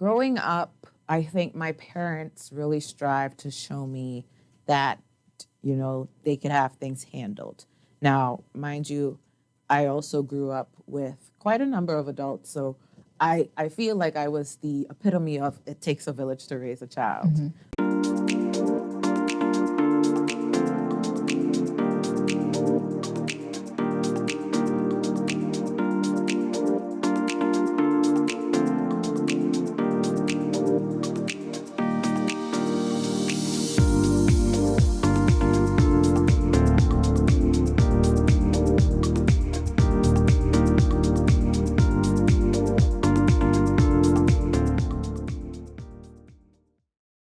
growing up, I think my parents really strived to show me that, they could have things handled. Now, mind you, I also grew up with quite a number of adults. So I feel like I was the epitome of it takes a village to raise a child.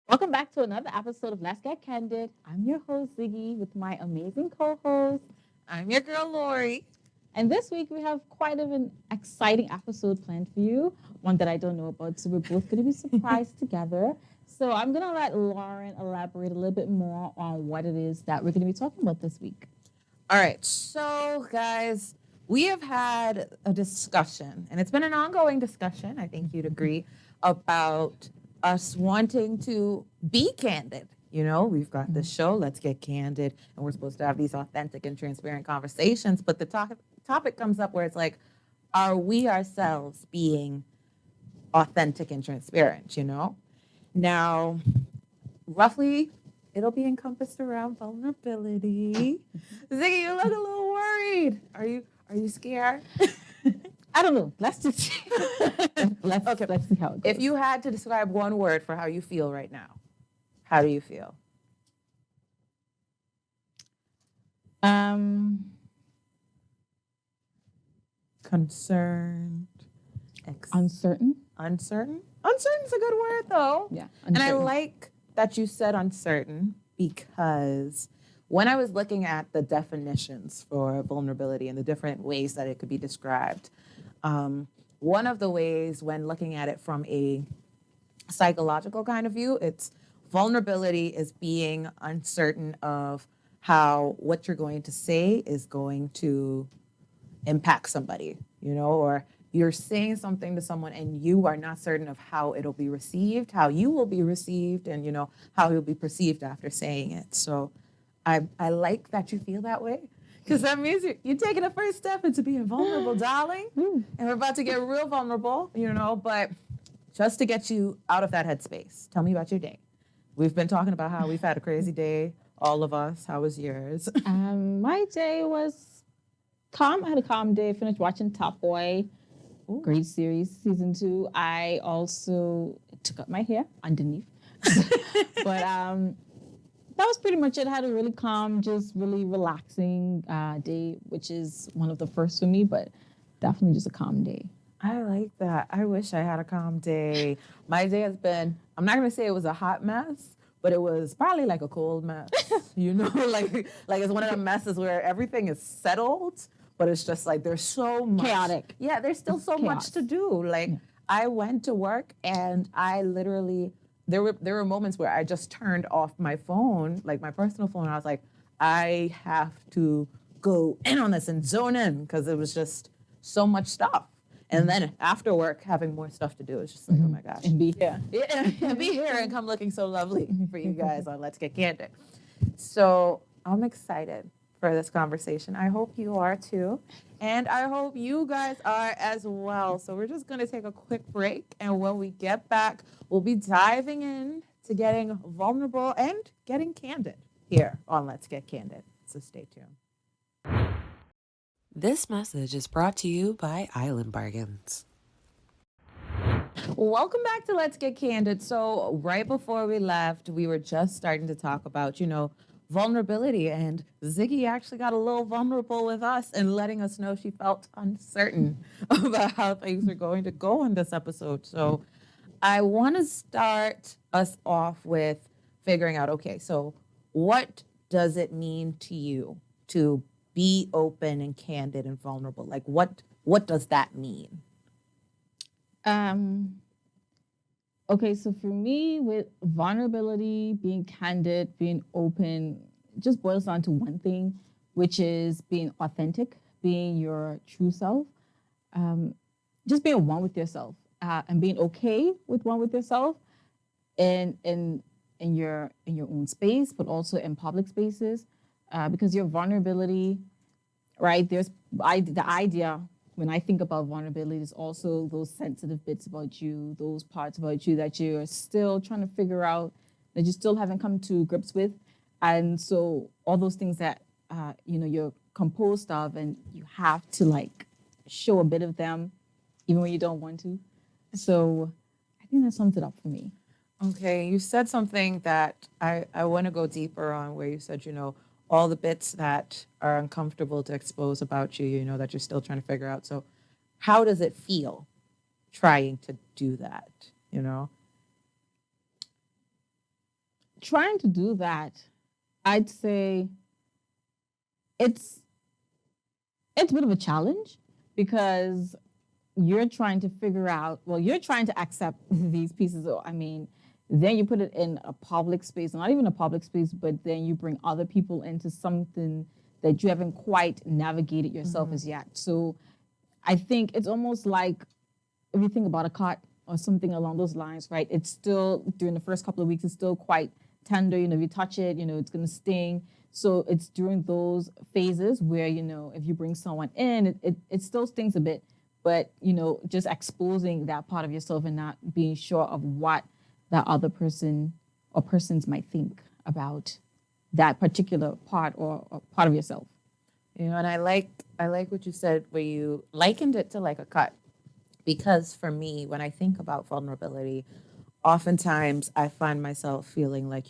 Welcome back to another episode of Let's Get Candid. I'm your host, Ziggy, with my amazing co-host. I'm your girl, Lori. And this week we have quite an exciting episode planned for you, one that I don't know about, so we're both going to be surprised together. So I'm going to let Lauren elaborate a little bit more on what it is that we're going to be talking about this week. All right. So, guys, we have had a discussion, and it's been an ongoing discussion, I think you'd agree, about us wanting to be candid. We've got this show, Let's Get Candid, and we're supposed to have these authentic and transparent conversations. But the topic comes up where it's like, are we ourselves being authentic and transparent, Now, roughly, it'll be encompassed around vulnerability. Ziggy, you look a little worried. Are you scared? I don't know. Let's just let's see how it goes. If you had to describe one word for how you feel right now, how do you feel? Concerned. Uncertain. Uncertain? Uncertain's a good word, though. Yeah. And I uncertain. like that you said uncertain because when I was looking at the definitions for vulnerability and the different ways that it could be described, one of the ways when looking at it from a psychological kind of view, it's vulnerability is being uncertain of how what you're going to say is going to impact somebody, or you're saying something to someone and you are not certain of how it'll be received, how you will be received, and how you'll be perceived after saying it. So I like that you feel that way, because that means you're taking the first step into being vulnerable, darling. And we're about to get real vulnerable, but just to get you out of that headspace, tell me about your day. We've been talking about how we've had a crazy day, all of us. How was yours? My day was calm. I had a calm day. Finished watching Top Boy. Ooh. Great series, season 2. I also took up my hair underneath. But that was pretty much it. I had a really calm, just really relaxing day, which is one of the first for me, but definitely just a calm day. I like that. I wish I had a calm day. My day has been, I'm not going to say it was a hot mess, but it was probably like a cold mess. Like it's one of the messes where everything is settled, but it's just like there's so much. Chaotic. Yeah, there's still so much to do. Like I went to work and I literally, there were moments where I just turned off my phone, like my personal phone. And I was like, I have to go in on this and zone in because it was just so much stuff. And then after work, having more stuff to do is just like, oh my gosh. And be here. Yeah, be here and come looking so lovely for you guys on Let's Get Candid. So I'm excited for this conversation. I hope you are too. And I hope you guys are as well. So we're just going to take a quick break. And when we get back, we'll be diving in to getting vulnerable and getting candid here on Let's Get Candid. So stay tuned. This message is brought to you by Island Bargains. Welcome back to Let's Get Candid. So right before we left, we were just starting to talk about, vulnerability. And Ziggy actually got a little vulnerable with us and letting us know she felt uncertain about how things are going to go in this episode. So I want to start us off with figuring out, okay, so what does it mean to you to be open and candid and vulnerable? Like what does that mean? Okay, so for me, with vulnerability, being candid, being open, it just boils down to one thing, which is being authentic, being your true self, just being one with yourself. and being okay with yourself in your own space, but also in public spaces, because your vulnerability, right? The idea when I think about vulnerability is also those sensitive bits about you, those parts about you that you're still trying to figure out, that you still haven't come to grips with, and so all those things that you're composed of, and you have to like show a bit of them, even when you don't want to. So I think that sums it up for me. Okay, you said something that I want to go deeper on, where you said, all the bits that are uncomfortable to expose about you, that you're still trying to figure out. So how does it feel trying to do that, Trying to do that, I'd say it's a bit of a challenge, because you're trying to figure out, well, you're trying to accept these pieces of, then you put it in a public space, not even a public space, but then you bring other people into something that you haven't quite navigated yourself as yet. So I think it's almost like, if you think about a cut or something along those lines, right? It's still, during the first couple of weeks, it's still quite tender. If you touch it, it's going to sting. So it's during those phases where, if you bring someone in, it still stings a bit, but, just exposing that part of yourself and not being sure of what that other person or persons might think about that particular part or part of yourself. And I like what you said, where you likened it to like a cut. Because for me, when I think about vulnerability, oftentimes I find myself feeling like,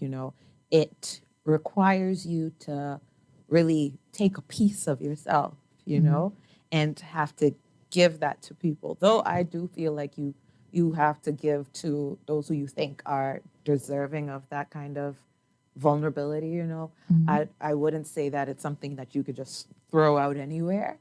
it requires you to really take a piece of yourself, and have to give that to people. Though I do feel like you have to give to those who you think are deserving of that kind of vulnerability, I wouldn't say that it's something that you could just throw out anywhere,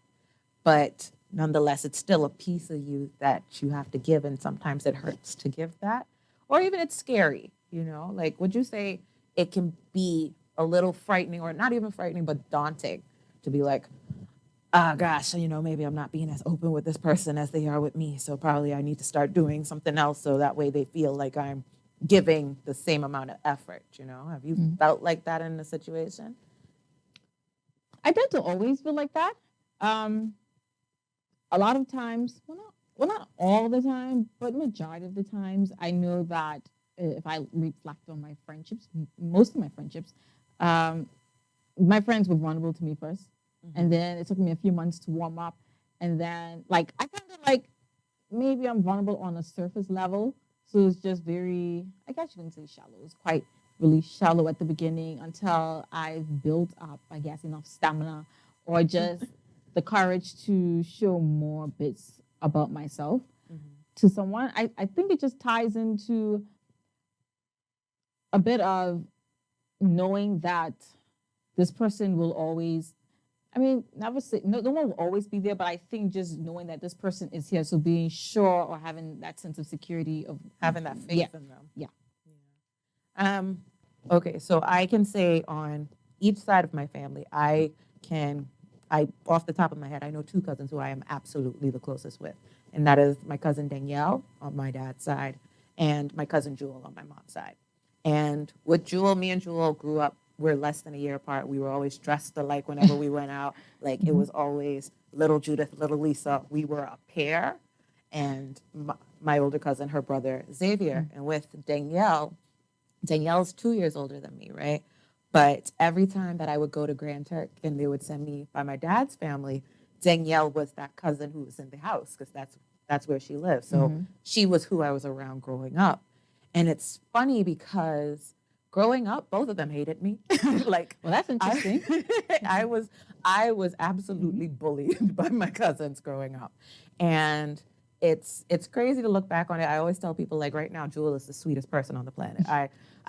but nonetheless, it's still a piece of you that you have to give, and sometimes it hurts to give that, or even it's scary, like, would you say it can be a little frightening, or not even frightening, but daunting to be like, oh gosh, maybe I'm not being as open with this person as they are with me. So probably I need to start doing something else, so that way they feel like I'm giving the same amount of effort, Have you felt like that in a situation? I tend to always feel like that. A lot of times, not all the time, but majority of the times, I know that if I reflect on my friendships, most of my friendships, my friends were vulnerable to me first. And then it took me a few months to warm up. And then, like, I kind of like, maybe I'm vulnerable on a surface level. So it's just very, I guess you can say shallow. It's quite really shallow at the beginning, until I've built up, I guess, enough stamina, or just the courage to show more bits about myself to someone. I think it just ties into a bit of knowing that this person will always, never say, no one will always be there, but I think just knowing that this person is here, so being sure, or having that sense of security, of Having that faith in them. Yeah. Okay, so I can say on each side of my family, I off the top of my head, I know two cousins who I am absolutely the closest with. And that is my cousin Danielle on my dad's side, and my cousin Jewel on my mom's side. And with Jewel, me and Jewel grew up, we're less than a year apart. We were always dressed alike whenever we went out. Like, it was always little Judith, little Lisa. We were a pair. And my older cousin, her brother Xavier. And with Danielle's 2 years older than me, right? But every time that I would go to Grand Turk and they would send me by my dad's family, Danielle was that cousin who was in the house, because that's where she lived. So she was who I was around growing up. And it's funny because growing up, both of them hated me. Like, well, that's interesting. I was absolutely bullied by my cousins growing up. And it's crazy to look back on it. I always tell people, like, right now, Jewel is the sweetest person on the planet.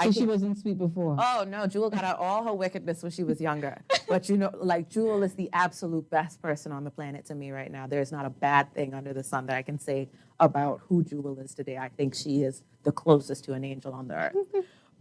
So she wasn't sweet before. Oh no, Jewel got out all her wickedness when she was younger. But like, Jewel is the absolute best person on the planet to me right now. There's not a bad thing under the sun that I can say about who Jewel is today. I think she is the closest to an angel on the earth.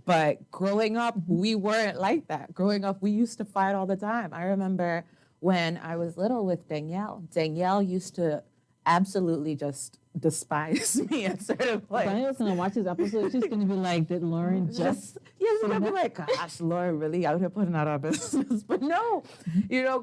But growing up, we weren't like that. Growing up, we used to fight all the time. I remember when I was little with Danielle. Danielle used to absolutely just despise me at certain points. Daniel's gonna watch this episode. She's gonna be like, "Did Lauren just?" Yeah, she's gonna be like, gosh, Lauren really out here putting out our business. But no,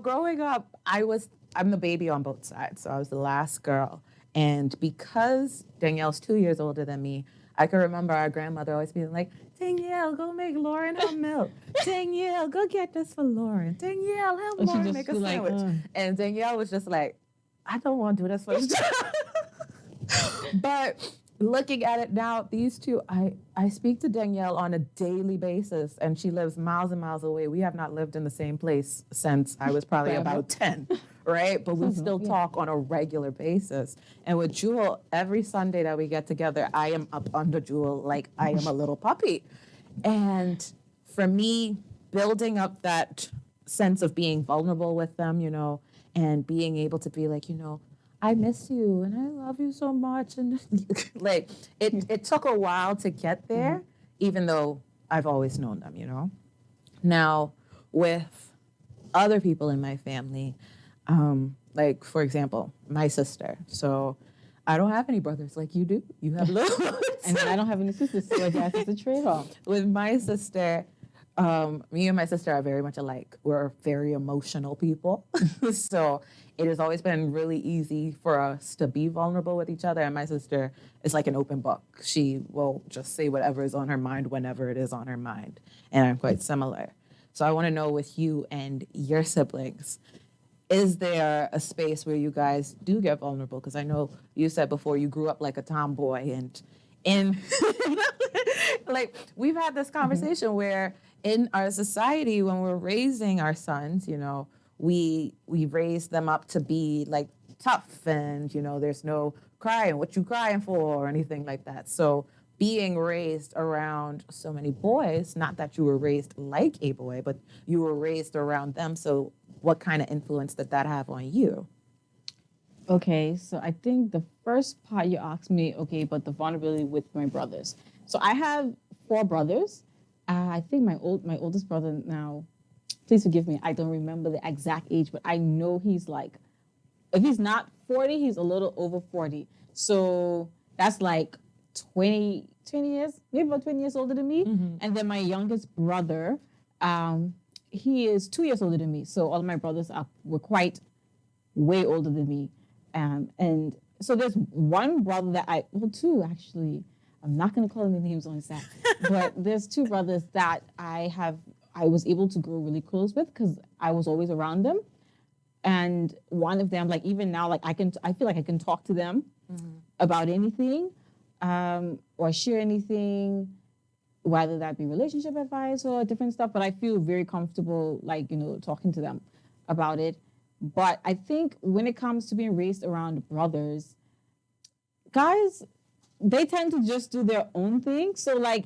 growing up, I'm the baby on both sides. So I was the last girl. And because Danielle's 2 years older than me, I can remember our grandmother always being like, Danielle, go make Lauren her milk. Danielle, go get this for Lauren. Danielle, help Lauren make a sandwich. And Danielle was just like, I don't want to do this for this child. But looking at it now, these two, I speak to Danielle on a daily basis, and she lives miles and miles away. We have not lived in the same place since I was probably about 10, right? But we still talk on a regular basis. And with Jewel, every Sunday that we get together, I am up under Jewel like I am a little puppy. And for me, building up that sense of being vulnerable with them, and being able to be like, I miss you and I love you so much. And like, it took a while to get there, even though I've always known them, Now, with other people in my family, like, for example, my sister. So I don't have any brothers like you do. You have little ones. And I don't have any sisters, so I guess it's a trade-off. With my sister, me and my sister are very much alike. We're very emotional people. So it has always been really easy for us to be vulnerable with each other. And my sister is like an open book. She will just say whatever is on her mind whenever it is on her mind. And I'm quite similar. So I want to know with you and your siblings, is there a space where you guys do get vulnerable? Because I know you said before you grew up like a tomboy, and like we've had this conversation where in our society, when we're raising our sons, we raise them up to be like tough, and there's no crying, what you crying for, or anything like that. So being raised around so many boys, not that you were raised like a boy, but you were raised around them. So what kind of influence did that have on you? Okay, so I think the first part you asked me, but the vulnerability with my brothers. So I have 4 brothers. I think my oldest brother now, please forgive me, I don't remember the exact age, but I know he's like, if he's not 40, he's a little over 40. So that's like 20 years, maybe about 20 years older than me. Mm-hmm. And then my youngest brother, he is 2 years older than me. So all of my brothers were quite way older than me. And so there's one brother that two actually. I'm not going to call them names on set, but there's 2 brothers that I was able to grow really close with because I was always around them. And one of them, like even now, like I feel like I can talk to them about anything, or share anything, whether that be relationship advice or different stuff. But I feel very comfortable, like, talking to them about it. But I think when it comes to being raised around brothers, guys, they tend to just do their own thing. So like,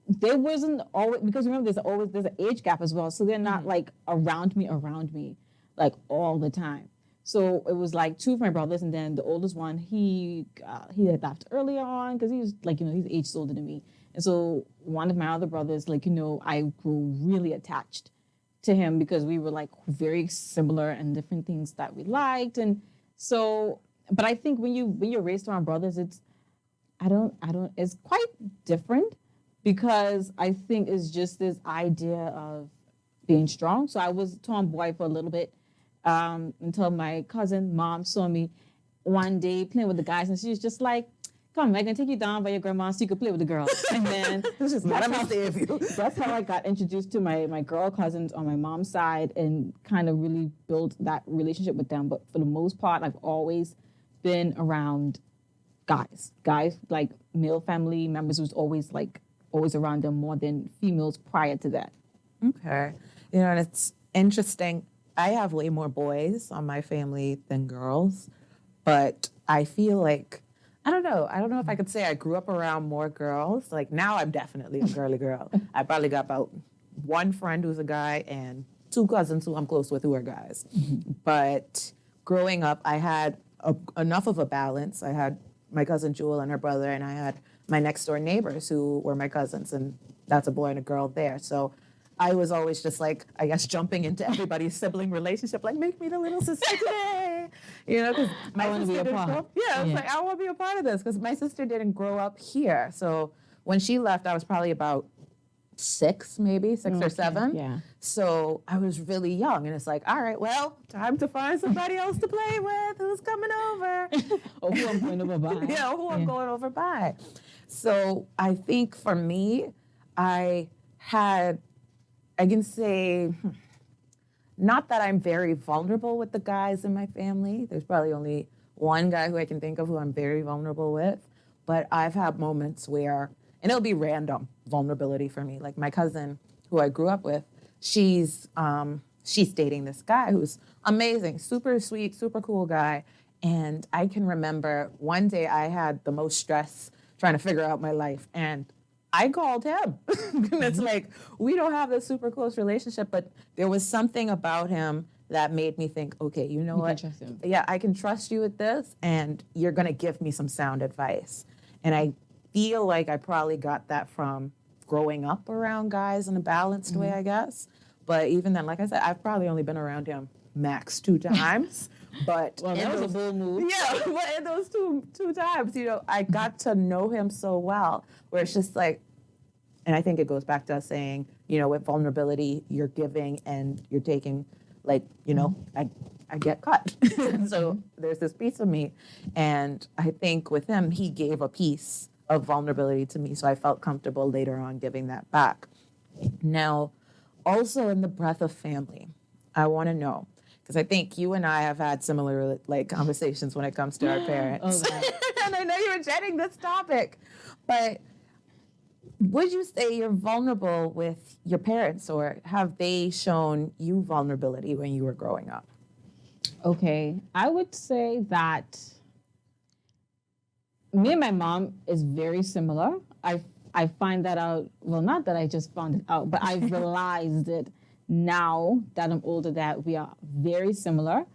there wasn't always, because remember there's an age gap as well. So they're not like around me, like all the time. So it was like 2 of my brothers, and then the oldest one, he had left earlier on because he was like, he's ages older than me. And so one of my other brothers, like, I grew really attached to him because we were like very similar and different things that we liked. And so, but I think when you're raised around brothers, it's quite different because I think it's just this idea of being strong. So I was tomboy for a little bit until my cousin mom saw me one day playing with the guys, and she was just like, come, I'm going to take you down by your grandma so you could play with the girls. And then that's how I got introduced to my girl cousins on my mom's side and kind of really built that relationship with them. But for the most part, I've always been around guys, like male family members was always around them more than females prior to that. Okay. And it's interesting. I have way more boys on my family than girls, but I feel like, I don't know if I could say I grew up around more girls. Like now I'm definitely a girly girl. I probably got about 1 friend who's a guy and 2 cousins who I'm close with who are guys. Mm-hmm. But growing up, I had enough of a balance. I had my cousin Jewel and her brother, and I had my next door neighbors who were my cousins, and that's a boy and a girl there. So I was always just like, I guess, jumping into everybody's sibling relationship, like, make me the little sister today. Because my I wanna sister be a didn't part. grow up. Yeah, I was Yeah. like, I want to be a part of this because my sister didn't grow up here. So when she left, I was probably about 6 or 7. Yeah. So I was really young, and it's like, all right, well, time to find somebody else to play with who's coming over. Or who I'm going over by. Yeah, who I'm going over by. So I think for me, I can say, not that I'm very vulnerable with the guys in my family. There's probably only one guy who I can think of who I'm very vulnerable with. But I've had moments where, and it'll be random vulnerability for me. Like my cousin, who I grew up with, she's dating this guy who's amazing, super sweet, super cool guy. And I can remember one day I had the most stress trying to figure out my life, and I called him. And it's like, we don't have this super close relationship, but there was something about him that made me think, okay, you know what? can trust him. Yeah, I can trust you with this, and you're going to give me some sound advice. And I feel like I probably got that from growing up around guys in a balanced way, I guess. But even then, like I said, I've probably only been around him max 2 times. But Well, that was a bold move. yeah, but in those two times, I got to know him so well, where it's just like, and I think it goes back to us saying, with vulnerability, you're giving and you're taking, like, I get cut. So there's this piece of me. And I think with him, he gave a piece of vulnerability to me. So I felt comfortable later on giving that back. Now, also in the breadth of family, I want to know, because I think you and I have had similar conversations when it comes to our parents. Okay. And I know you were dreading this topic, but would you say you're vulnerable with your parents, or have they shown you vulnerability when you were growing up? Okay, I would say that me and my mom is very similar. I find that out, well, not that I just found it out, but I've realized it now that I'm older, that we are very similar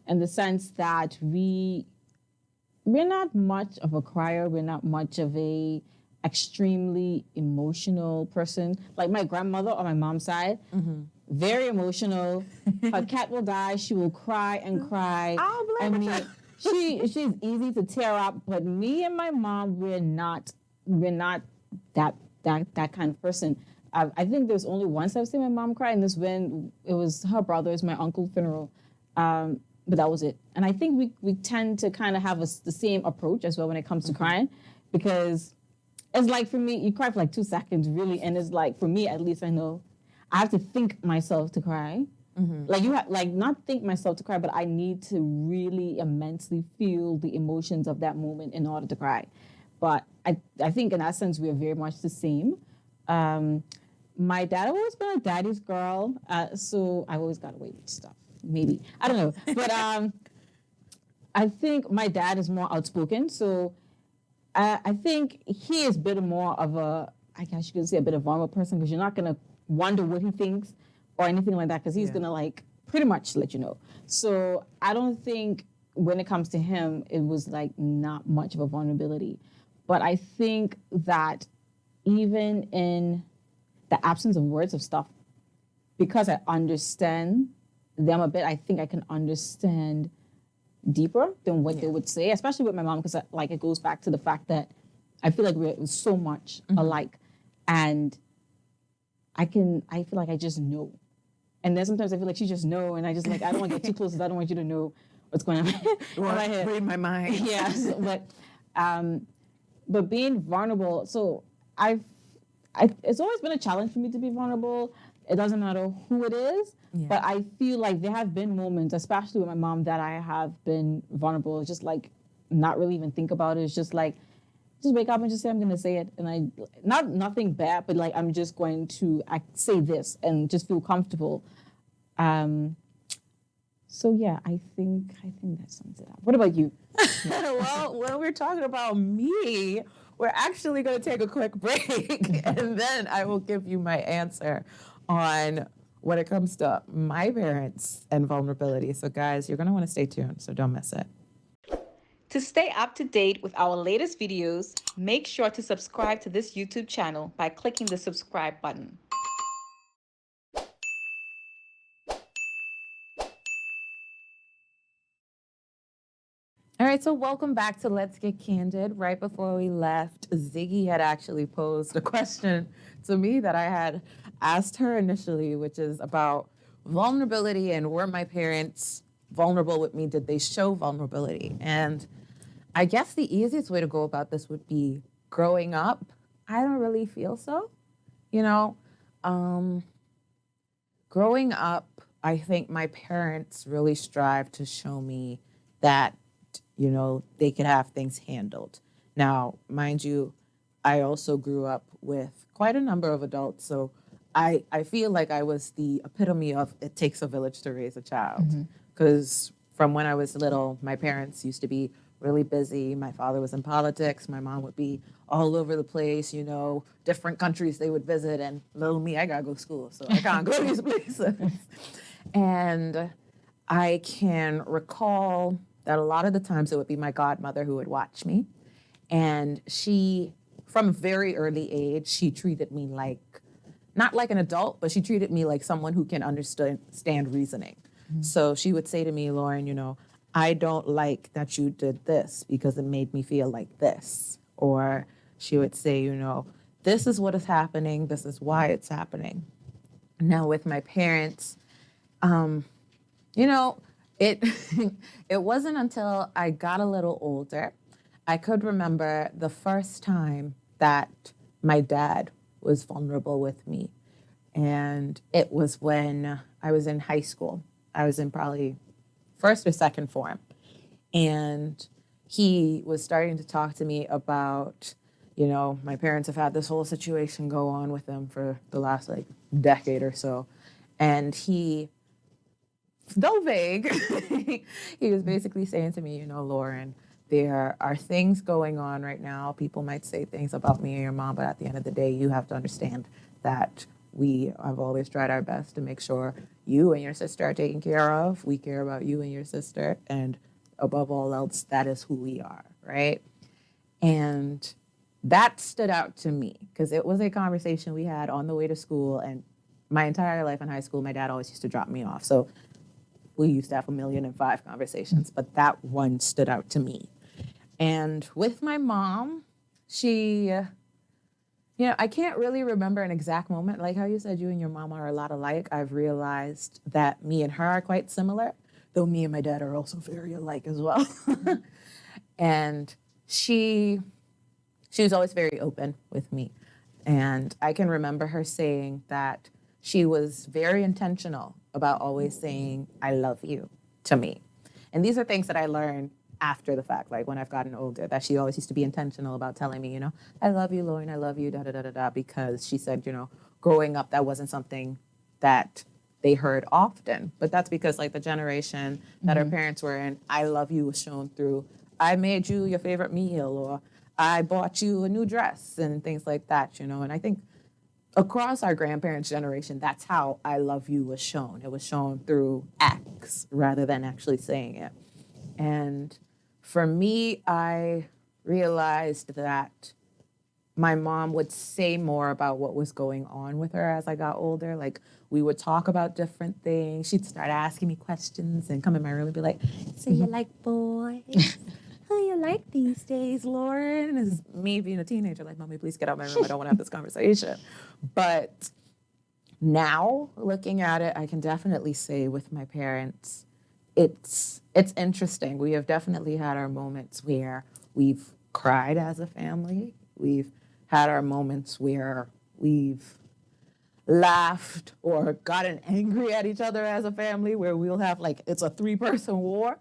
in the sense that we're not much of a crier. We're not much of a extremely emotional person. Like my grandmother on my mom's side, very emotional. Her cat will die, she will cry and cry. I'll blame her. She's easy to tear up, but me and my mom, we're not that kind of person. I think there's only once I've seen my mom cry, and this when it was her brother's, my uncle's funeral. But that was it. And I think we tend to kind of have the same approach as well when it comes to crying, because it's like, for me, you cry for like 2 seconds, really, and it's like, for me at least, I know I have to think myself to cry. Like you have, not think myself to cry, but I need to really immensely feel the emotions of that moment in order to cry. But I think in that sense we are very much the same. My dad, I've always been a daddy's girl, so I've always got away with stuff. Maybe, I don't know, but I think my dad is more outspoken, so I think he is a bit more of a, I guess you could say, a bit of a vulnerable person, because you're not gonna wonder what he thinks or anything like that, because he's gonna pretty much let you know. So I don't think when it comes to him, it was not much of a vulnerability. But I think that even in the absence of words of stuff, because I understand them a bit, I think I can understand deeper than what they would say, especially with my mom, because it goes back to the fact that I feel like we're so much alike, and I feel like I just know. And then sometimes I feel like she just know, and I just I don't want to get too close, because I don't want you to know what's going on in my head. Read my mind. Yes, but being vulnerable, so it's always been a challenge for me to be vulnerable. It doesn't matter who it is, but I feel like there have been moments, especially with my mom, that I have been vulnerable. It's just not really even think about it. It's just just wake up and just say, I'm going to say it. And nothing bad, but I'm just going to say this and just feel comfortable. So yeah, I think that sums it up. What about you? Well, when we're talking about me, we're actually going to take a quick break, and then I will give you my answer on when it comes to my parents and vulnerability. So guys, you're going to want to stay tuned, so don't miss it. To stay up to date with our latest videos, make sure to subscribe to this YouTube channel by clicking the subscribe button. right, so welcome back to Let's Get Candid. Right before we left, Ziggy had actually posed a question to me that I had asked her initially, which is about vulnerability and were my parents vulnerable with me? Did they show vulnerability? And I guess the easiest way to go about this would be growing up. I don't really feel so. You know, growing up, I think my parents really strive to show me that, you know, they could have things handled. Now, mind you, I also grew up with quite a number of adults, so I feel like I was the epitome of it takes a village to raise a child. Because from when I was little, my parents used to be really busy. My father was in politics. My mom would be all over the place, you know, different countries they would visit. And little me, I gotta go to school, so I can't go to these places. And I can recall that a lot of the times it would be my godmother who would watch me. And she, from a very early age, she treated me like, not like an adult, but she treated me like someone who can understand reasoning. So she would say to me, Lauren, you know, I don't like that you did this because it made me feel like this. Or she would say, you know, this is what is happening. This is why it's happening. Now with my parents, you know, it it wasn't until I got a little older, I could remember the first time that my dad was vulnerable with me. And it was when I was in high school. I was in probably first or second form. And he was starting to talk to me about, you know, my parents have had this whole situation go on with them for the last like decade or so. And he, though vague, he was basically saying to me, you know, Lauren, there are things going on right now. People might say things about me and your mom, but at the end of the day, you have to understand that we have always tried our best to make sure you and your sister are taken care of. We care about you and your sister. And above all else, that is who we are, right? And that stood out to me because it was a conversation we had on the way to school. And my entire life in high school, my dad always used to drop me off. So we used to have 1,000,005 conversations, but that one stood out to me. And with my mom, she, you know, I can't really remember an exact moment. Like how you said you and your mom are a lot alike, I've realized that me and her are quite similar, though me and my dad are also very alike as well. And she was always very open with me. And I can remember her saying that she was very intentional about always saying, I love you to me. And these are things that I learned after the fact, like when I've gotten older, that she always used to be intentional about telling me, you know, I love you, Lauren, I love you, da da da da da, because she said, you know, growing up, that wasn't something that they heard often. But that's because like the generation that our parents were in, I love you was shown through, I made you your favorite meal, or I bought you a new dress and things like that, you know. And I think across our grandparents' generation, that's how I love you was shown. It was shown through acts rather than actually saying it. And for me, I realized that my mom would say more about what was going on with her as I got older. Like we would talk about different things. She'd start asking me questions and come in my room and be like, so you like boys? Who you like these days, Lauren? As me being a teenager, like, Mommy, please get out of my room. I don't want to have this conversation. But now looking at it, I can definitely say with my parents, it's interesting. We have definitely had our moments where we've cried as a family. We've had our moments where we've laughed or gotten angry at each other as a family, where we'll have like, it's a 3-person war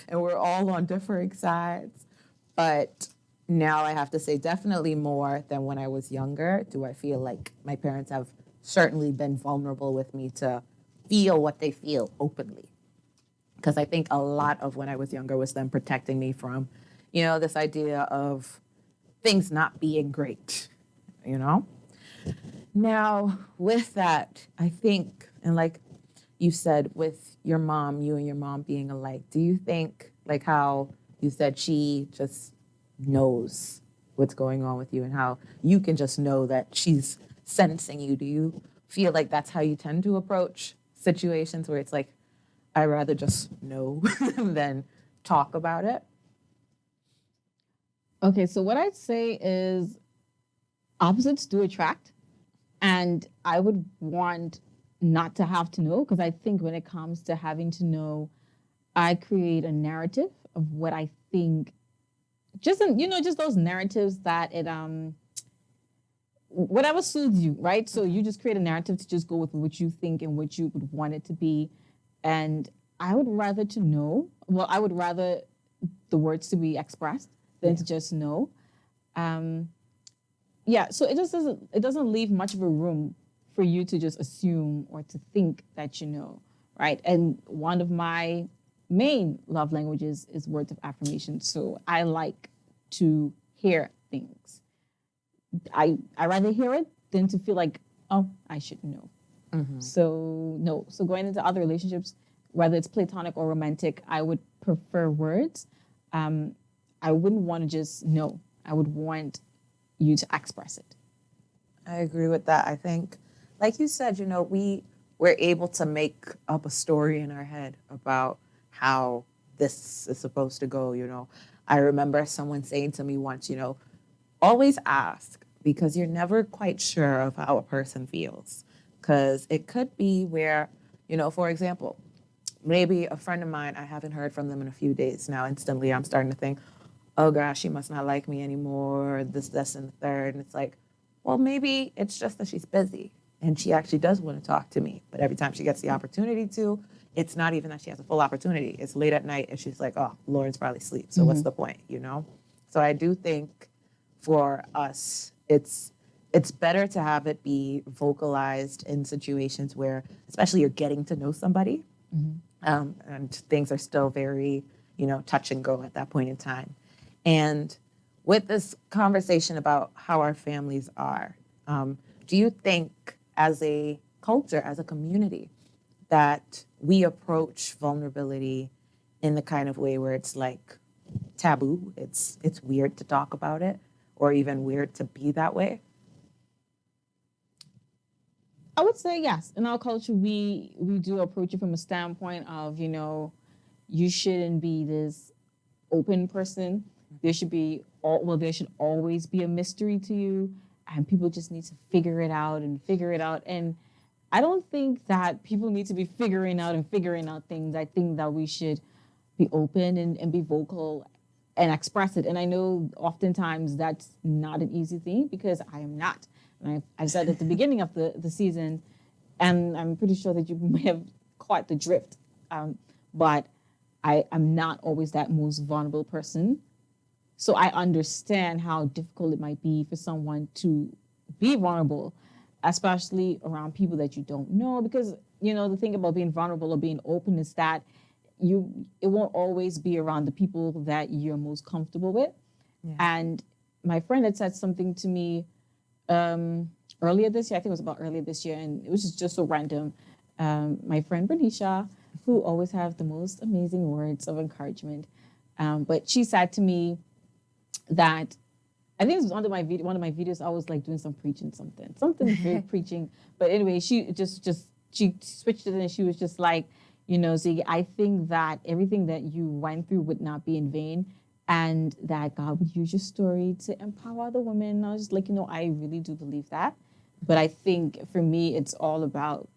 and we're all on differing sides. But now I have to say definitely more than when I was younger. Do I feel like my parents have certainly been vulnerable with me to feel what they feel openly. Because I think a lot of when I was younger was them protecting me from, you know, this idea of things not being great, you know? Now, with that, I think, and like you said, with your mom, you and your mom being alike, do you think, like how you said she just knows what's going on with you and how you can just know that she's sensing you, do you feel like that's how you tend to approach situations where it's like, I'd rather just know than talk about it? Okay, so what I'd say is opposites do attract, and I would want not to have to know, because I think when it comes to having to know, I create a narrative of what I think, just those narratives that it whatever soothes you, right? So you just create a narrative to just go with what you think and what you would want it to be. And I would rather to know, well, I would rather the words to be expressed than to just know. Um, yeah, so it doesn't leave much of a room for you to just assume or to think that you know, right? And one of my main love languages is words of affirmation. So I like to hear things. I rather hear it than to feel like, oh, I should know. So no. So going into other relationships, whether it's platonic or romantic, I would prefer words. I wouldn't want to just know. I would want you to express it. I agree with that. I think, like you said, we're able to make up a story in our head about how this is supposed to go. I remember someone saying to me once, always ask, because you're never quite sure of how a person feels. Because it could be where, for example, maybe a friend of mine, I haven't heard from them in a few days now. Instantly, I'm starting to think, oh gosh, she must not like me anymore, this, and the third. And it's like, well, maybe it's just that she's busy and she actually does want to talk to me. But every time she gets the opportunity to, it's not even that she has a full opportunity. It's late at night and she's like, oh, Lauren's probably asleep. So what's the point, So I do think for us, it's better to have it be vocalized in situations where, especially you're getting to know somebody, and things are still very, touch and go at that point in time. And with this conversation about how our families are, do you think as a culture, as a community, that we approach vulnerability in the kind of way where it's like taboo, it's weird to talk about it, or even weird to be that way? I would say yes. In our culture, we do approach it from a standpoint of, you shouldn't be this open person. There should always be a mystery to you, and people just need to figure it out and figure it out. And I don't think that people need to be figuring out things. I think that we should be open and be vocal and express it. And I know oftentimes that's not an easy thing, because I am not. And I said at the beginning of the season, and I'm pretty sure that you may have caught the drift, but I'm not always that most vulnerable person. So I understand how difficult it might be for someone to be vulnerable, especially around people that you don't know. Because, the thing about being vulnerable or being open is that it won't always be around the people that you're most comfortable with. Yeah. And my friend had said something to me earlier this year. I think it was about earlier this year, and it was just so random. My friend Brenisha, who always have the most amazing words of encouragement, but she said to me that, I think it was under one of my videos, I was like doing some preaching, something very preaching. But anyway, she she switched it, and she was just like, Ziggy, I think that everything that you went through would not be in vain, and that God would use your story to empower other women. And I was just like, I really do believe that. But I think for me, it's all about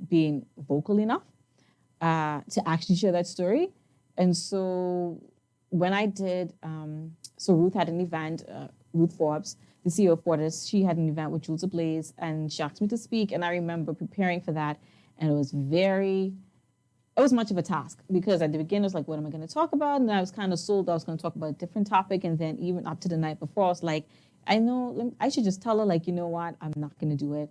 being vocal enough to actually share that story. And so when I did, so Ruth had an event, Ruth Forbes, the CEO of Fortis, she had an event with Jules Ablaze, and she asked me to speak. And I remember preparing for that, and it was much of a task, because at the beginning, I was like, what am I going to talk about? And I was kind of sold I was going to talk about a different topic. And then even up to the night before, I was like, I know I should just tell her, like, you know what? I'm not going to do it.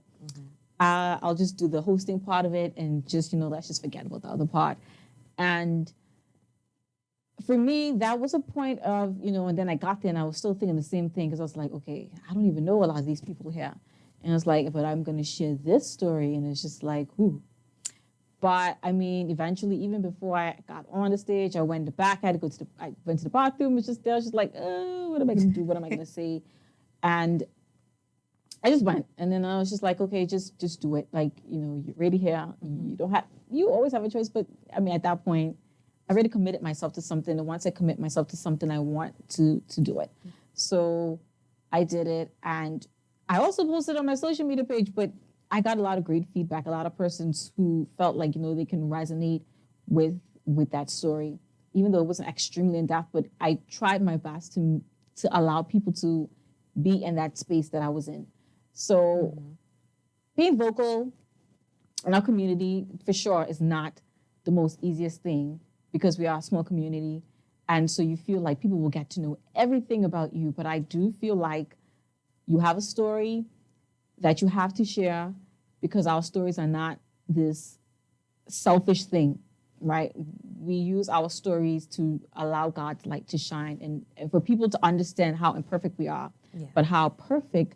I'll just do the hosting part of it, and just, let's just forget about the other part. And for me, that was a point of, and then I got there and I was still thinking the same thing, because I was like, okay, I don't even know a lot of these people here. And I was like, but I'm going to share this story. And it's just like, whoo. But I mean, eventually, even before I got on the stage, I went to the back. I went to the bathroom. It's just there. I was just like, what am I going to do? What am I going to say? And I just went. And then I was just like, okay, just do it. Like, you're already here. You always have a choice. But I mean, at that point, I already committed myself to something. And once I commit myself to something, I want to do it. So I did it, and I also posted on my social media page, but I got a lot of great feedback, a lot of persons who felt like, they can resonate with that story, even though it wasn't extremely in depth, but I tried my best to allow people to be in that space that I was in. So being vocal in our community, for sure, is not the most easiest thing because we are a small community. And so you feel like people will get to know everything about you. But I do feel like you have a story that you have to share because our stories are not this selfish thing, right? We use our stories to allow God's light to shine and for people to understand how imperfect we are, but how perfect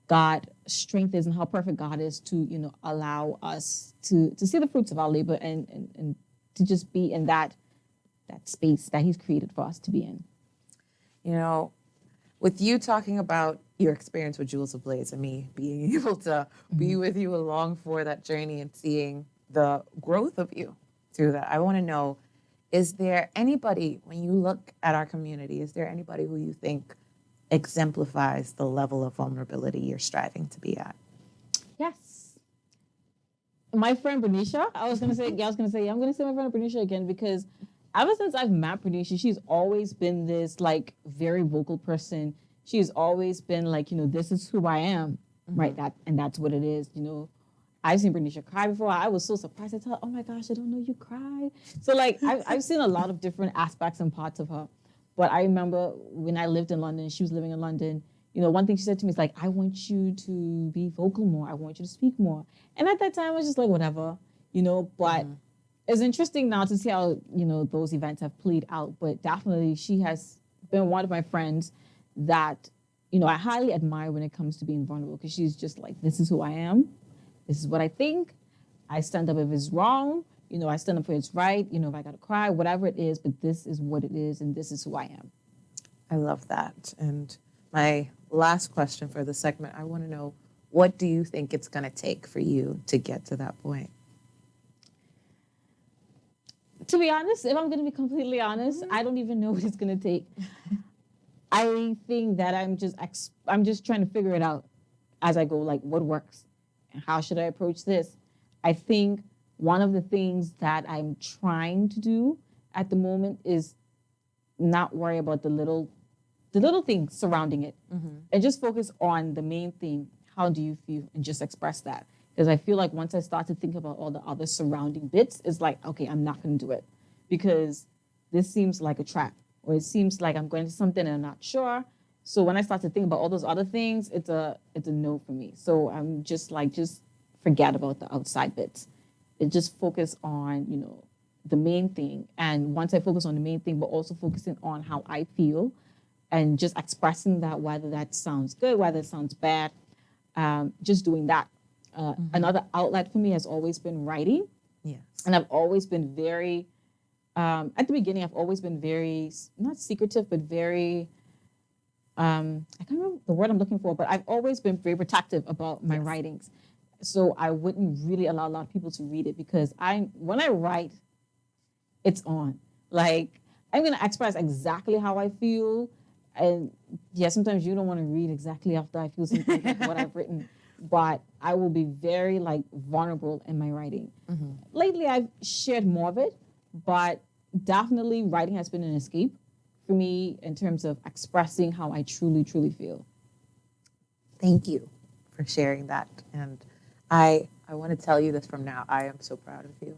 God's strength is and how perfect God is to, allow us to see the fruits of our labor and to just be in that space that He's created for us to be in. With you talking about your experience with Jewels of Blaze and me being able to be with you along for that journey and seeing the growth of you through that, I want to know, is there anybody, when you look at our community, is there anybody who you think exemplifies the level of vulnerability you're striving to be at? Yes. My friend Bernicia, I'm going to say my friend Bernicia again because ever since I've met Bernicia, she's always been this like very vocal person. She's always been like, this is who I am, right? That's what it is, I've seen Bernicia cry before. I was so surprised. I tell her, oh my gosh, I don't know you cry. So like, I've seen a lot of different aspects and parts of her. But I remember when I lived in London, she was living in London, one thing she said to me is like, I want you to be vocal more. I want you to speak more. And at that time, I was just like, whatever, but it's interesting now to see how, those events have played out. But definitely she has been one of my friends that, I highly admire when it comes to being vulnerable because she's just like, this is who I am. This is what I think. I stand up if it's wrong. I stand up for it's right. If I got to cry, whatever it is, but this is what it is and this is who I am. I love that. And my last question for the segment, I want to know, what do you think it's going to take for you to get to that point? To be honest, if I'm going to be completely honest, I don't even know what it's going to take. I think that I'm just trying to figure it out as I go, like what works and how should I approach this? I think one of the things that I'm trying to do at the moment is not worry about the little things surrounding it and just focus on the main theme. How do you feel? And just express that. Because I feel like once I start to think about all the other surrounding bits, it's like, okay, I'm not going to do it because this seems like a trap or it seems like I'm going to something and I'm not sure. So when I start to think about all those other things, it's a no for me. So I'm just forget about the outside bits. And just focus on, the main thing. And once I focus on the main thing, but also focusing on how I feel and just expressing that, whether that sounds good, whether it sounds bad, just doing that. Another outlet for me has always been writing. Yes. And I've always been very, at the beginning, I've always been very, not secretive, but very, I can't remember the word I'm looking for, but I've always been very protective about my writings. So I wouldn't really allow a lot of people to read it because when I write, it's on. Like, I'm going to express exactly how I feel. And yeah, sometimes you don't want to read exactly after I feel something like what I've written. But I will be very vulnerable in my writing. Lately, I've shared more of it, but definitely writing has been an escape for me in terms of expressing how I truly, truly feel. Thank you for sharing that. And I want to tell you this from now. I am so proud of you.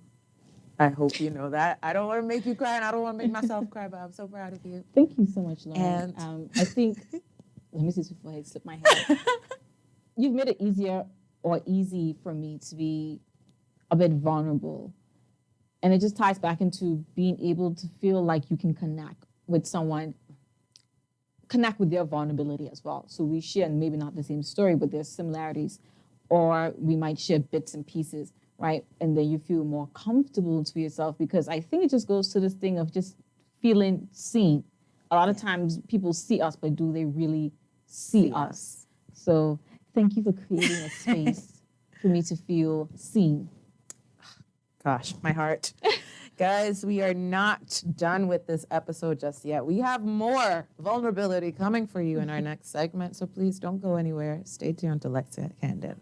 I hope you know that. I don't want to make you cry and I don't want to make myself cry, but I'm so proud of you. Thank you so much, Lauren. And I think, let me see this before I slip my head. You've made it easy for me to be a bit vulnerable. And it just ties back into being able to feel like you can connect with someone, connect with their vulnerability as well. So we share maybe not the same story, but there's similarities. Or we might share bits and pieces, right? And then you feel more comfortable to yourself because I think it just goes to this thing of just feeling seen. A lot of times people see us, but do they really see us? So thank you for creating a space for me to feel seen. Gosh, my heart. Guys, we are not done with this episode just yet. We have more vulnerability coming for you in our next segment, so please don't go anywhere. Stay tuned to Let's Get Candid.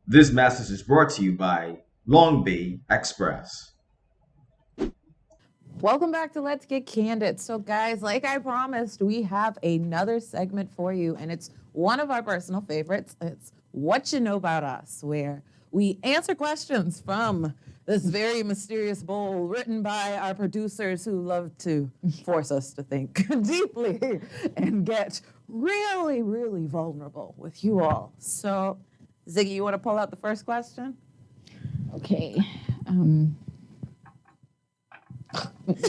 This message is brought to you by Long Bay Express. Welcome back to Let's Get Candid. So guys, like I promised, we have another segment for you, and it's one of our personal favorites. It's What You Know About Us, where we answer questions from this very mysterious bowl written by our producers who love to force us to think deeply and get really, really vulnerable with you all. So, Ziggy, you want to pull out the first question? Okay.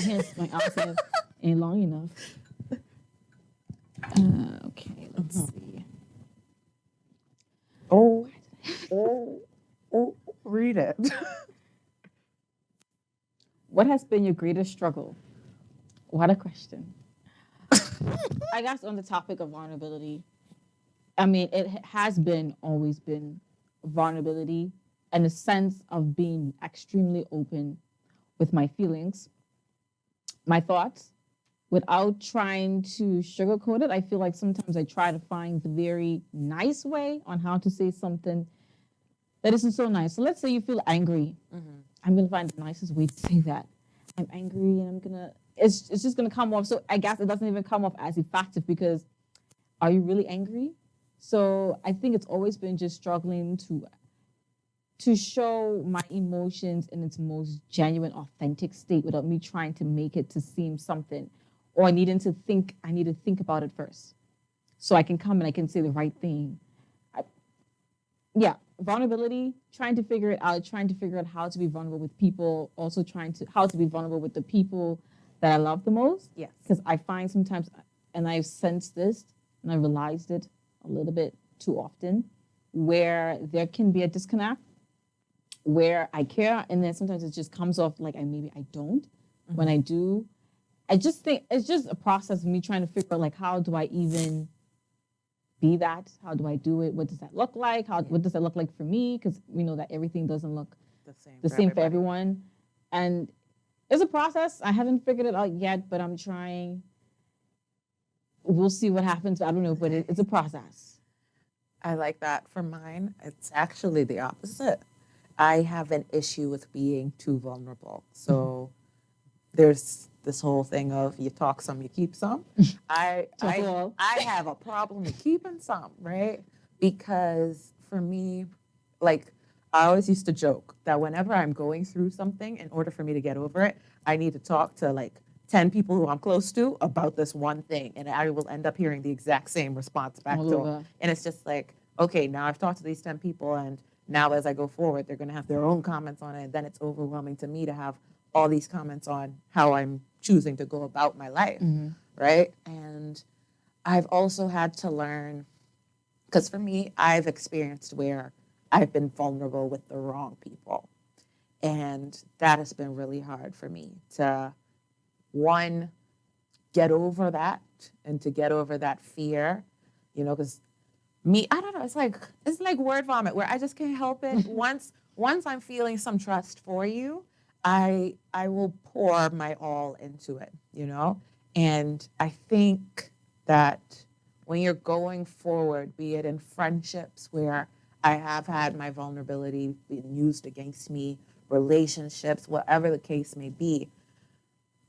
Yes, my arm ain't long enough. Okay, let's see. Oh, read it. What has been your greatest struggle? What a question. I guess on the topic of vulnerability, I mean, it has always been vulnerability and a sense of being extremely open with my feelings, my thoughts, without trying to sugarcoat it. I feel like sometimes I try to find the very nice way on how to say something that isn't so nice. So let's say you feel angry. I'm going to find the nicest way to say that. I'm angry and it's just going to come off. So I guess it doesn't even come off as effective because are you really angry? So I think it's always been just struggling to show my emotions in its most genuine, authentic state without me trying to make it to seem something or needing to think. I need to think about it first so I can come and I can say the right thing. Vulnerability, trying to figure it out, trying to figure out how to be vulnerable with people, also how to be vulnerable with the people that I love the most. Yes. Because I find sometimes, and I've sensed this, and I realized it a little bit too often, where there can be a disconnect, where I care, and then sometimes it just comes off like maybe I don't. When I do, I just think it's just a process of me trying to figure out like how do I even be that? How do I do it? What does that look like? What does that look like for me? Because we know that everything doesn't look the same for everyone. And it's a process. I haven't figured it out yet, but I'm trying. We'll see what happens. I don't know, but it's a process. I like that. For mine, it's actually the opposite. I have an issue with being too vulnerable. So there's this whole thing of you talk some, you keep some. I have a problem with keeping some, right? Because for me, like I always used to joke that whenever I'm going through something, in order for me to get over it, I need to talk to like 10 people who I'm close to about this one thing. And I will end up hearing the exact same response back to them. And it's just like, okay, now I've talked to these 10 people and now as I go forward, they're going to have their own comments on it. And then it's overwhelming to me to have all these comments on how I'm choosing to go about my life, right? And I've also had to learn, because for me, I've experienced where I've been vulnerable with the wrong people. And that has been really hard for me to, one, get over that and to get over that fear, because I don't know, it's like word vomit where I just can't help it. Once I'm feeling some trust for you, I will pour my all into it, And I think that when you're going forward, be it in friendships where I have had my vulnerability being used against me, relationships, whatever the case may be,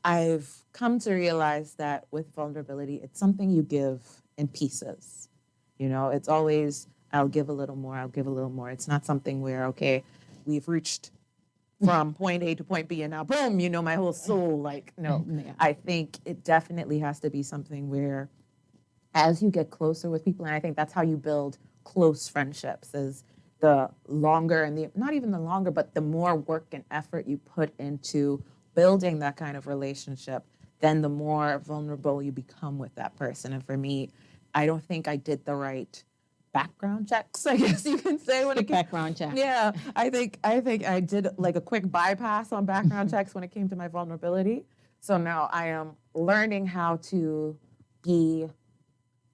I've come to realize that with vulnerability, it's something you give in pieces. It's always, I'll give a little more, I'll give a little more. It's not something where, okay, we've reached from point A to point B and now boom, my whole soul, no. Yeah. I think it definitely has to be something where as you get closer with people, and I think that's how you build close friendships, is the longer and not even the longer, but the more work and effort you put into building that kind of relationship, then the more vulnerable you become with that person. And for me, I don't think I did the right background checks, I guess you can say. Background check. Yeah, I think I did like a quick bypass on background checks when it came to my vulnerability. So now I am learning how to be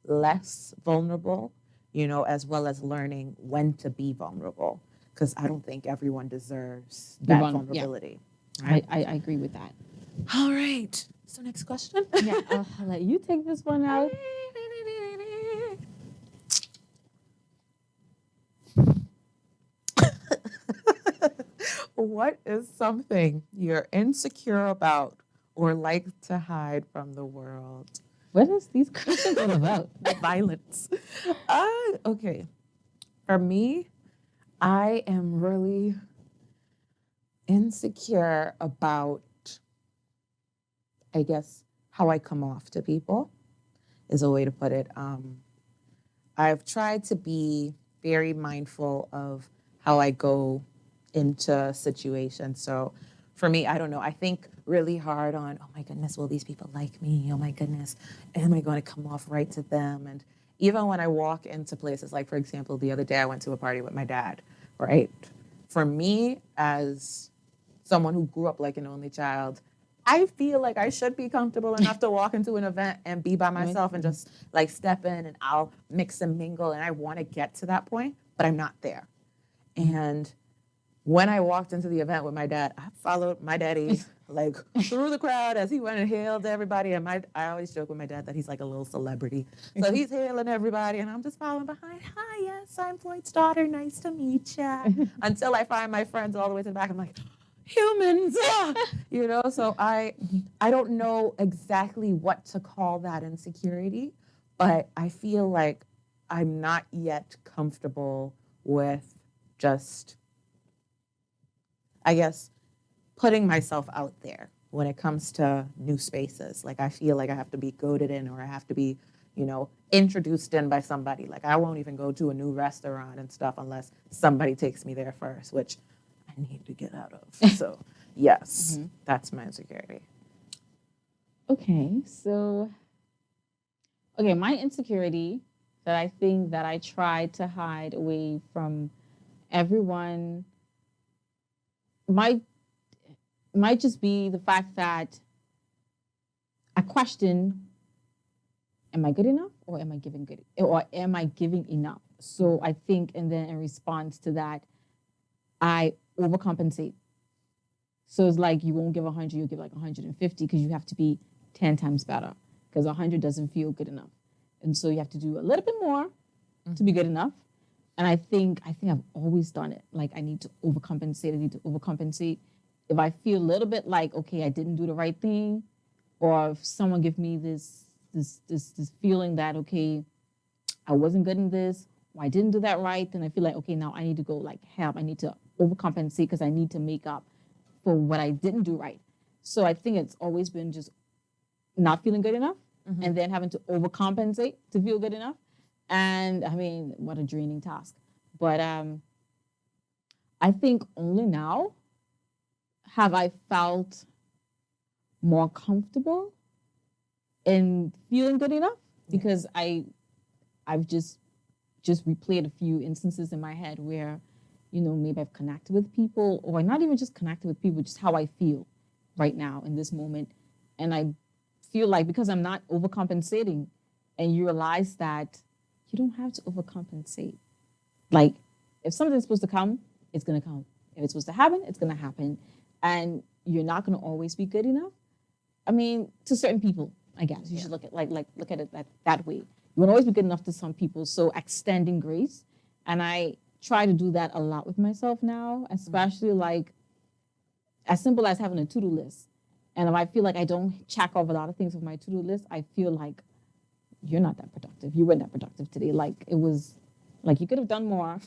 less vulnerable, as well as learning when to be vulnerable, because I don't think everyone deserves that vulnerability. I agree with that. All right. So next question. Yeah, I'll let you take this one out. What is something you're insecure about or like to hide from the world? What is these questions all about? Violence. Okay. For me, I am really insecure about, I guess, how I come off to people is a way to put it. I've tried to be very mindful of how I go into situations. So for me, I don't know, I think really hard on, oh my goodness, will these people like me? Oh my goodness, am I going to come off right to them? And even when I walk into places, like for example, the other day I went to a party with my dad, right? For me, as someone who grew up like an only child, I feel like I should be comfortable enough to walk into an event and be by myself and just like step in and I'll mix and mingle. And I want to get to that point, but I'm not there. And when I walked into the event with my dad, I followed my daddy like through the crowd as he went and hailed everybody. And I always joke with my dad that he's like a little celebrity. So he's hailing everybody and I'm just following behind. Hi, yes, I'm Floyd's daughter. Nice to meet you. Until I find my friends all the way to the back. I'm like, humans, you know? So I don't know exactly what to call that insecurity, but I feel like I'm not yet comfortable with just, I guess, putting myself out there when it comes to new spaces. Like I feel like I have to be goaded in or I have to be, you know, introduced in by somebody. Like I won't even go to a new restaurant and stuff unless somebody takes me there first, which I need to get out of. So yes, that's my insecurity. Okay, so my insecurity that I think that I try to hide away from everyone might just be the fact that I question, am I good enough or am I giving enough? So I think, and then in response to that, I overcompensate. So it's like you won't give 100, you'll give like 150 because you have to be 10 times better because 100 doesn't feel good enough. And so you have to do a little bit more to be good enough. And I think I've always done it. Like I need to overcompensate. If I feel a little bit like, okay, I didn't do the right thing, or if someone give me this feeling that, okay, I wasn't good in this, or I didn't do that right, then I feel like, okay, now I need to go like help. I need to overcompensate because I need to make up for what I didn't do right. So I think it's always been just not feeling good enough and then having to overcompensate to feel good enough. And I mean, what a draining task. But I think only now have I felt more comfortable in feeling good enough because I've just replayed a few instances in my head where, you know, maybe I've connected with people or not even just connected with people, just how I feel right now in this moment. And I feel like because I'm not overcompensating and you realize that you don't have to overcompensate. Like if something's supposed to come, it's going to come. If it's supposed to happen, it's going to happen. And you're not going to always be good enough. I mean, to certain people, I guess you should look at it that way. You won't always be good enough to some people. So extending grace. And I try to do that a lot with myself now, especially like as simple as having a to-do list. And if I feel like I don't check off a lot of things with my to-do list, I feel like you're not that productive. You weren't that productive today. Like it was like you could have done more.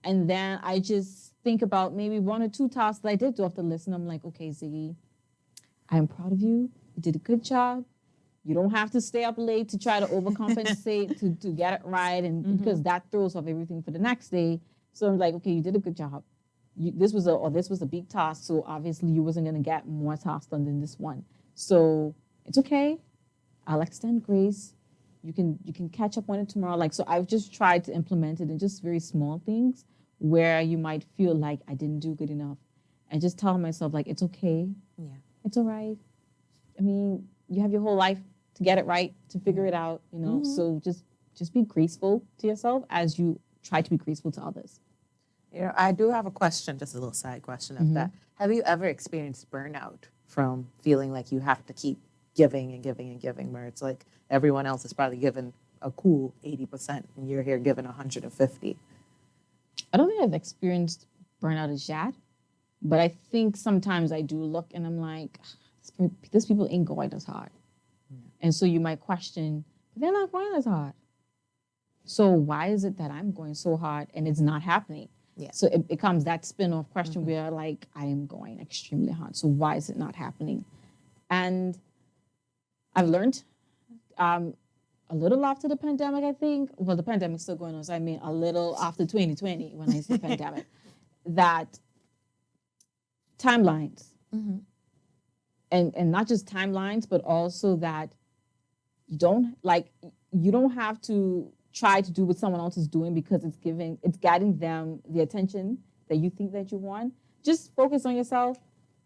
And then I just think about maybe one or two tasks that I did do off the list. And I'm like, okay, Ziggy, I am proud of you. You did a good job. You don't have to stay up late to try to overcompensate to get it right. And because that throws off everything for the next day. So I'm like, okay, you did a good job. This was a big task. So obviously you wasn't going to get more tasks done than this one. So it's okay. I'll extend grace. You can catch up on it tomorrow. Like, so I've just tried to implement it in just very small things where you might feel like I didn't do good enough. And just tell myself like, it's okay. Yeah. It's all right. I mean, you have your whole life to get it right, to figure it out, you know? So just be graceful to yourself as you try to be graceful to others. You know, I do have a question, just a little side question of that. Have you ever experienced burnout from feeling like you have to keep giving and giving and giving, where it's like everyone else is probably giving a cool 80% and you're here giving 150? I don't think I've experienced burnout as yet, but I think sometimes I do look and I'm like, these people ain't going as hard. And so you might question, but they're not going as hard. So why is it that I'm going so hard and it's not happening? Yeah. So it becomes that spin-off question where like, I am going extremely hard. So why is it not happening? And I've learned a little after the pandemic, I think. Well, the pandemic's still going on, so I mean a little after 2020 when I say pandemic, that timelines. And not just timelines, but also that you don't have to try to do what someone else is doing because it's getting them the attention that you think that you want. Just focus on yourself.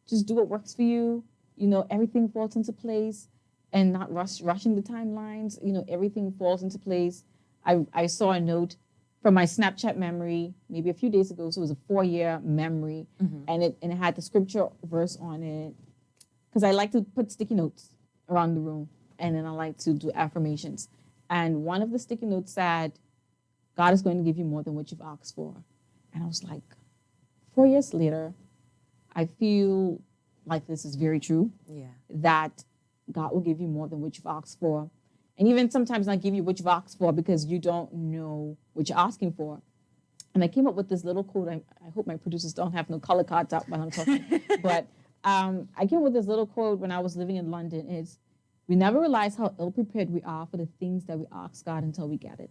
Just do what works for you. You know, everything falls into place, and not rushing the timelines. You know, everything falls into place. I saw a note from my Snapchat memory maybe a few days ago. So it was a 4-year memory, and it had the scripture verse on it. Because I like to put sticky notes around the room, and then I like to do affirmations. And one of the sticky notes said, God is going to give you more than what you've asked for. And I was like, 4 years later, I feel like this is very true. Yeah. That God will give you more than what you've asked for. And even sometimes not give you what you've asked for because you don't know what you're asking for. And I came up with this little quote. I hope my producers don't have no color cards up while I'm talking. But I came up with this little quote when I was living in London. It's, we never realize how ill-prepared we are for the things that we ask God until we get it.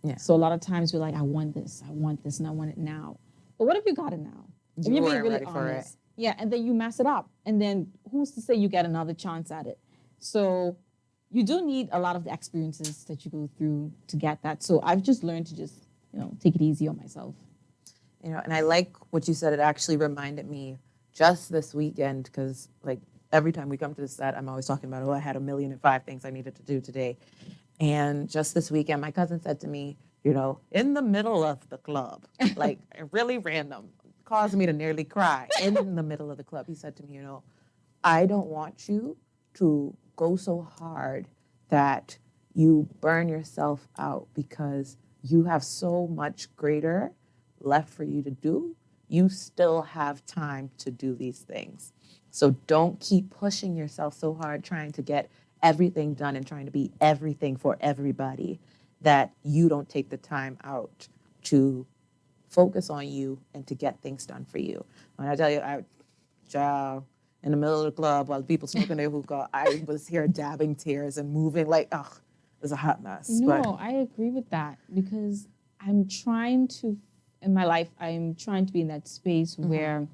Yeah. So a lot of times we're like, I want this, and I want it now. But what if you got it now? If You you're being weren't really ready for it. honest. Yeah, and then you mess it up. And then who's to say you get another chance at it? So you do need a lot of the experiences that you go through to get that. So I've just learned to just, take it easy on myself. You know, and I like what you said. It actually reminded me just this weekend, because like every time we come to the set, I'm always talking about, I had 1,000,005 things I needed to do today. And just this weekend, my cousin said to me, in the middle of the club, like really random, caused me to nearly cry in the middle of the club. He said to me, I don't want you to go so hard that you burn yourself out because you have so much greater left for you to do. You still have time to do these things. So don't keep pushing yourself so hard trying to get everything done and trying to be everything for everybody that you don't take the time out to focus on you and to get things done for you. When I tell you, in the middle of the club while people smoking their hookah, I was here dabbing tears and moving like, it was a hot mess. No, I agree with that because I'm trying to, in my life, I'm trying to be in that space where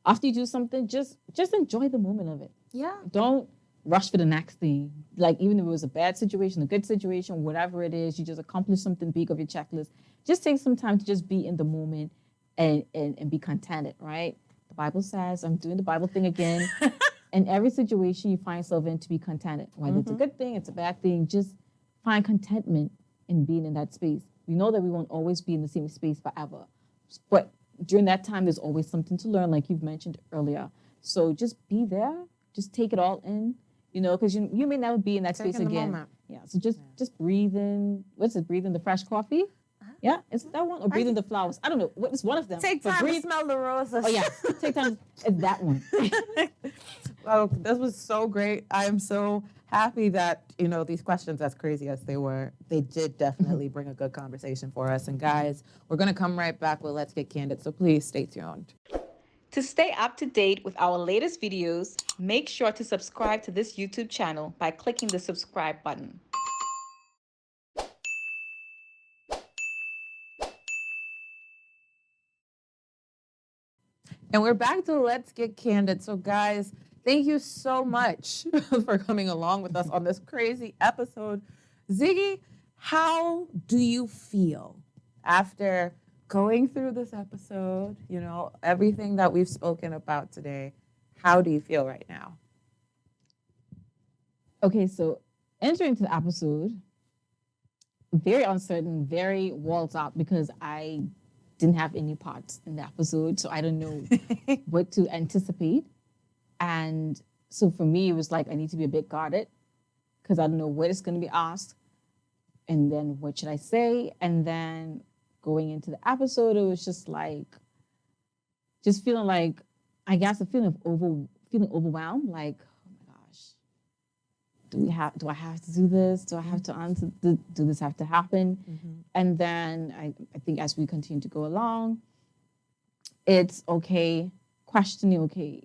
after you do something, just enjoy the moment of it. Yeah. Don't rush for the next thing. Like even if it was a bad situation, a good situation, whatever it is, you just accomplished something big of your checklist. Just take some time to just be in the moment and be contented, right? The Bible says, I'm doing the Bible thing again. In every situation you find yourself in, to be contented. Whether it's a good thing, it's a bad thing, just find contentment in being in that space. We know that we won't always be in the same space forever. But during that time, there's always something to learn, like you've mentioned earlier. So just be there, just take it all in, because you may never be in that space again. Moment. Yeah, so just breathe in. What's it? Breathe in the fresh coffee? Yeah, is it that one? Or breathe in the flowers? I don't know. It's one of them. Take time to smell the roses. Oh, yeah. Take time. It's that one. Well, this was so great. I am so happy that, these questions, as crazy as they were, they did definitely bring a good conversation for us. And guys, we're going to come right back with Let's Get Candid. So please stay tuned. To stay up to date with our latest videos, make sure to subscribe to this YouTube channel by clicking the subscribe button. And we're back to Let's Get Candid. So guys, thank you so much for coming along with us on this crazy episode. Ziggy, how do you feel after going through this episode, everything that we've spoken about today? How do you feel right now? Okay, so entering into the episode, very uncertain, very walls up because I didn't have any parts in the episode, so I don't know what to anticipate. And so for me, it was like I need to be a bit guarded because I don't know what is going to be asked, and then what should I say? And then going into the episode, it was just like, just feeling like, I guess a feeling of feeling overwhelmed, like, oh my gosh, do I have to do this? Do I have to answer? Do this have to happen? And then I think as we continue to go along, it's okay, questioning, okay,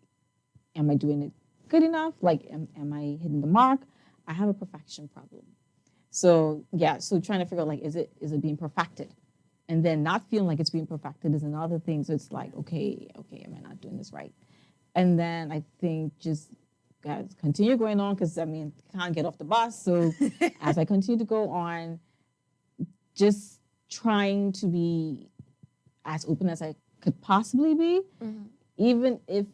am I doing it good enough? Like, am I hitting the mark? I have a perfection problem. So yeah, so trying to figure out, like, is it being perfected? And then not feeling like it's being perfected is another thing. So it's like, okay, am I not doing this right? And then I think just guys continue going on because I mean, can't get off the bus. So as I continue to go on, just trying to be as open as I could possibly be, even if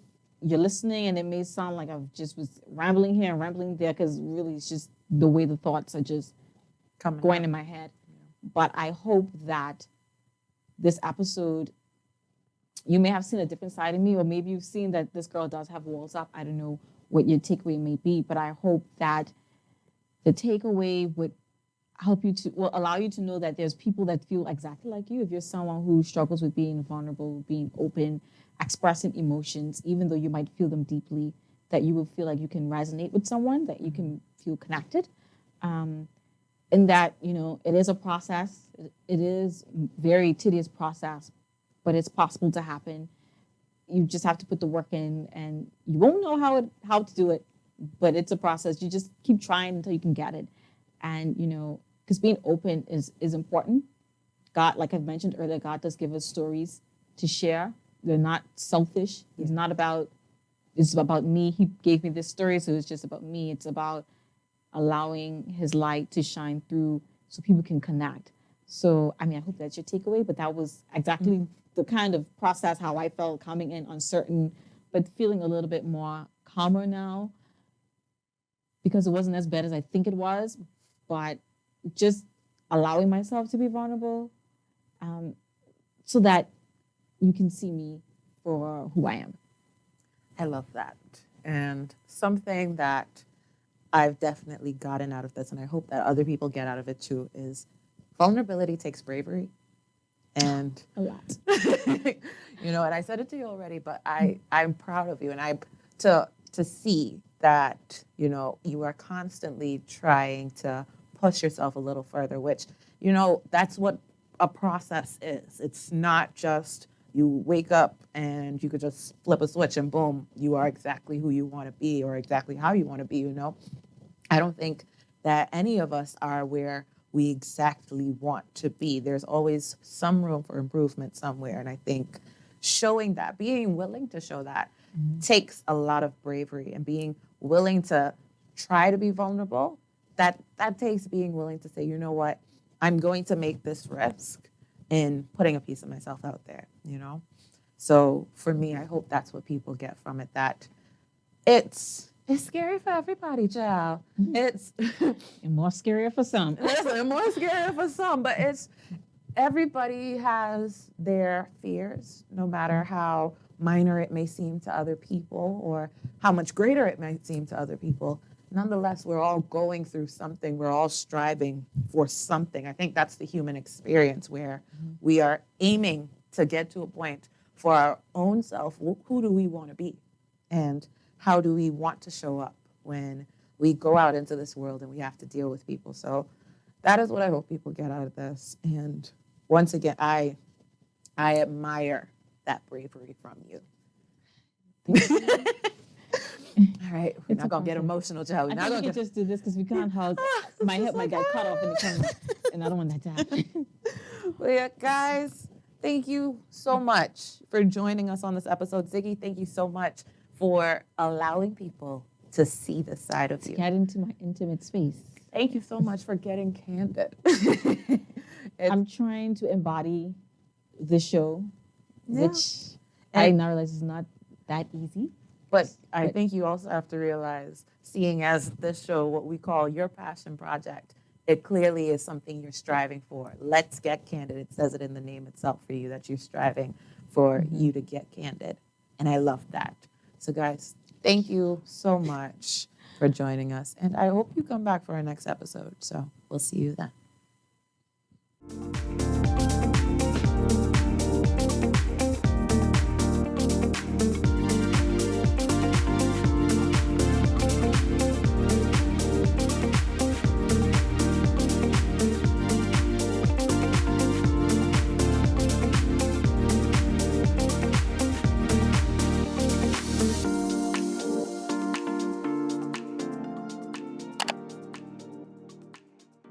you're listening and it may sound like I've just was rambling here and rambling there, because really it's just the way the thoughts are just going in my head. But I hope that this episode, you may have seen a different side of me, or maybe you've seen that this girl does have walls up. I don't know what your takeaway may be, but I hope that the takeaway would will allow you to know that there's people that feel exactly like you. If you're someone who struggles with being vulnerable, being open, expressing emotions, even though you might feel them deeply, that you will feel like you can resonate with someone, that you can feel connected. And that, it is a process. It is very tedious process, but it's possible to happen. You just have to put the work in, and you won't know how to do it, but it's a process. You just keep trying until you can get it. And, because being open is important. God, like I've mentioned earlier, God does give us stories to share. They're not selfish. It's about me. He gave me this story, so it's just about me. It's about allowing his light to shine through so people can connect. So, I hope that's your takeaway, but that was exactly the kind of process how I felt coming in, uncertain, but feeling a little bit more calmer now, because it wasn't as bad as I think it was, but just allowing myself to be vulnerable, so that you can see me for who I am. I love that. And something that I've definitely gotten out of this, and I hope that other people get out of it too, is vulnerability takes bravery. And a lot. and I said it to you already, but I'm proud of you. And to see that, you are constantly trying to push yourself a little further, which, that's what a process is. It's not just you wake up and you could just flip a switch and boom, you are exactly who you want to be or exactly how you want to be, I don't think that any of us are where we exactly want to be. There's always some room for improvement somewhere. And I think showing that, being willing to show that takes a lot of bravery, and being willing to try to be vulnerable, that takes being willing to say, you know what, I'm going to make this risk in putting a piece of myself out there, So for me, I hope that's what people get from it, that it's scary for everybody, child. It's And more scarier for some. Listen, more scarier for some, but everybody has their fears, no matter how minor it may seem to other people or how much greater it might seem to other people. Nonetheless, we're all going through something. We're all striving for something. I think that's the human experience, where we are aiming to get to a point for our own self. Who do we want to be? And how do we want to show up when we go out into this world and we have to deal with people? So that is what I hope people get out of this. And once again, I admire that bravery from you. All right, we're not going to get emotional, child. I think we can just do this because we can't hug. My hip might get cut off in the camera, and I don't want that to happen. Well, yeah, guys, thank you so much for joining us on this episode. Ziggy, thank you so much for allowing people to see this side of you. Get into my intimate space. Thank you so much for getting candid. I'm trying to embody the show, which I now realize is not that easy. But I think you also have to realize, seeing as this show, what we call your passion project, it clearly is something you're striving for. Let's get candid. It says it in the name itself for you that you're striving for you to get candid. And I love that. So guys, thank you so much for joining us. And I hope you come back for our next episode. So we'll see you then.